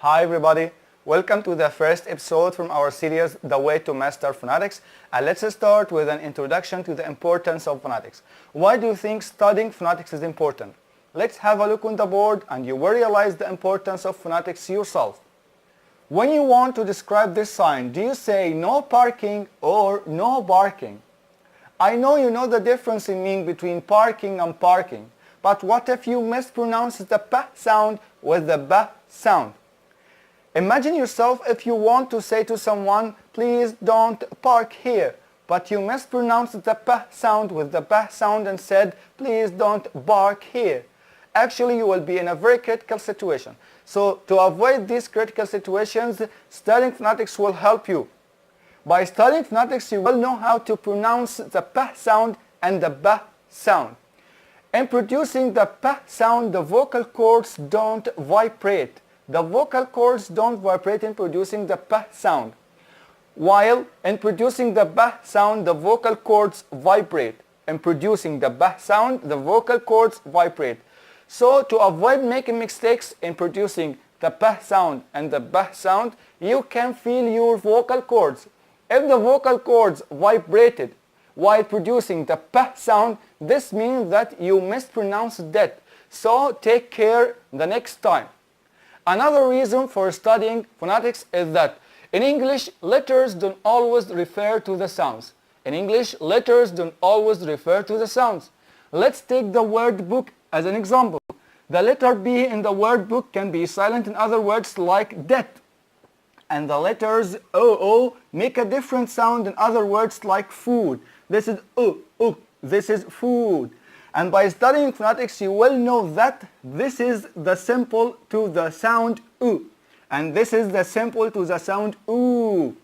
Hi everybody, welcome to the first episode from our series The Way to Master Phonetics, and let's start with an introduction to the importance of phonetics. Why do you think studying phonetics is important? Let's have a look on the board and you will realize the importance of phonetics yourself. When you want to describe this sign, do you say no parking or no barking? I know you know the difference in meaning between parking and parking, but what if you mispronounce the P sound with the B sound? Imagine yourself if you want to say to someone, please don't park here, but you mispronounced the P sound with the B sound and said, please don't bark here. Actually, you will be in a very critical situation. So to avoid these critical situations, studying phonetics will help you. By studying phonetics, you will know how to pronounce the P sound and the B sound. In producing the P sound, the vocal cords don't vibrate. The vocal cords don't vibrate in producing the P sound. While in producing the B sound, the vocal cords vibrate. In producing the B sound, the vocal cords vibrate. So to avoid making mistakes in producing the P sound and the B sound, you can feel your vocal cords. If the vocal cords vibrated while producing the P sound, this means that you mispronounced it. So take care the next time. Another reason for studying phonetics is that in English, letters don't always refer to the sounds. In English, letters don't always refer to the sounds. Let's take the word book as an example. The letter B in the word book can be silent in other words like death. And the letters OO make a different sound in other words like food. This is this is food. And by studying phonetics, you will know that this is the simple to the sound oo. And this is the simple to the sound oo.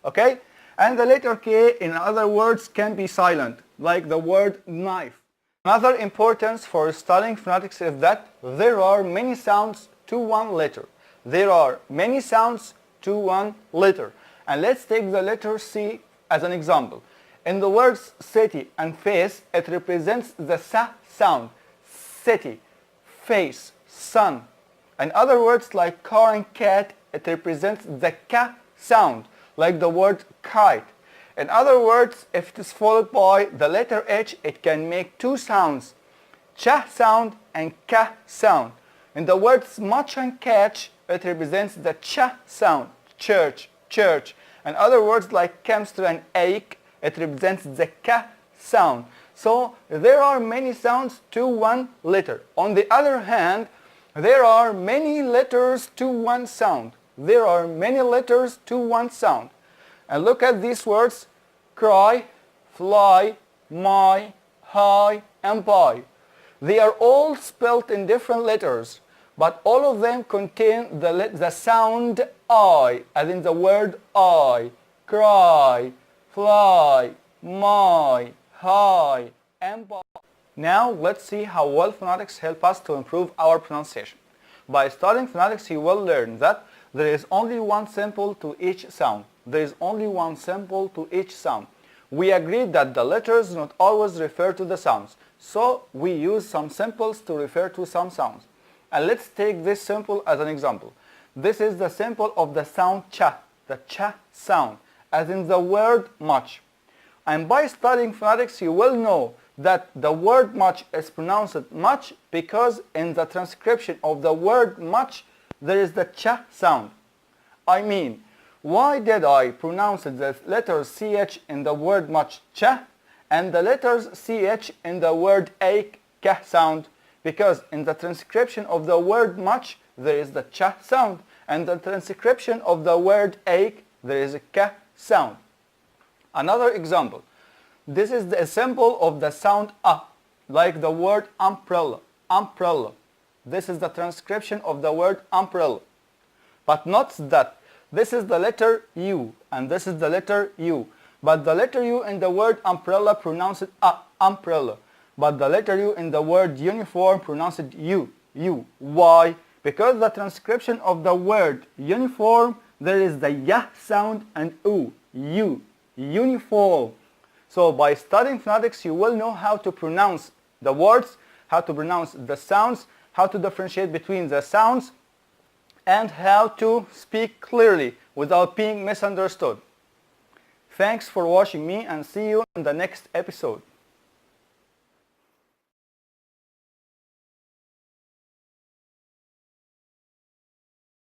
Okay? And the letter K in other words can be silent, like the word knife. Another importance for studying phonetics is that there are many sounds to one letter. There are many sounds to one letter. And let's take the letter C as an example. In the words city and face, it represents the sa sound. City, face, sun. And other words like car and cat, it represents the ka sound, like the word kite. In other words, if it is followed by the letter H, it can make two sounds, cha sound and ka sound. In the words much and catch, it represents the cha sound, church, church. And other words like chemistry and ache, it represents the ka sound. So there are many sounds to one letter. On the other hand, there are many letters to one sound. There are many letters to one sound. And look at these words, cry, fly, my, high, and buy. They are all spelled in different letters, but all of them contain the sound I, as in the word I. Cry, fly, my, high, and buy. Now let's see how well phonetics help us to improve our pronunciation. By studying phonetics, you will learn that there is only one symbol to each sound. There is only one symbol to each sound. We agreed that the letters do not always refer to the sounds, so we use some symbols to refer to some sounds. And let's take this symbol as an example. This is the symbol of the sound cha, the cha sound, as in the word much. And by studying phonetics, you will know that the word much is pronounced much because in the transcription of the word much, there is the cha sound. I mean, why did I pronounce the letter ch in the word much cha and the letters ch in the word ache ka sound? Because in the transcription of the word much, there is the cha sound, and the transcription of the word ache, there is a ka sound. Another example. This is the symbol of the sound a, like the word umbrella, umbrella. This is the transcription of the word umbrella. But not that. This is the letter U, and this is the letter U. But the letter U in the word umbrella pronounced a, umbrella. But the letter U in the word uniform pronounced U, U. Why? Because the transcription of the word uniform, there is the ya sound and u, U, uniform. So by studying phonetics, you will know how to pronounce the words, how to pronounce the sounds, how to differentiate between the sounds, and how to speak clearly without being misunderstood. Thanks for watching me and see you in the next episode.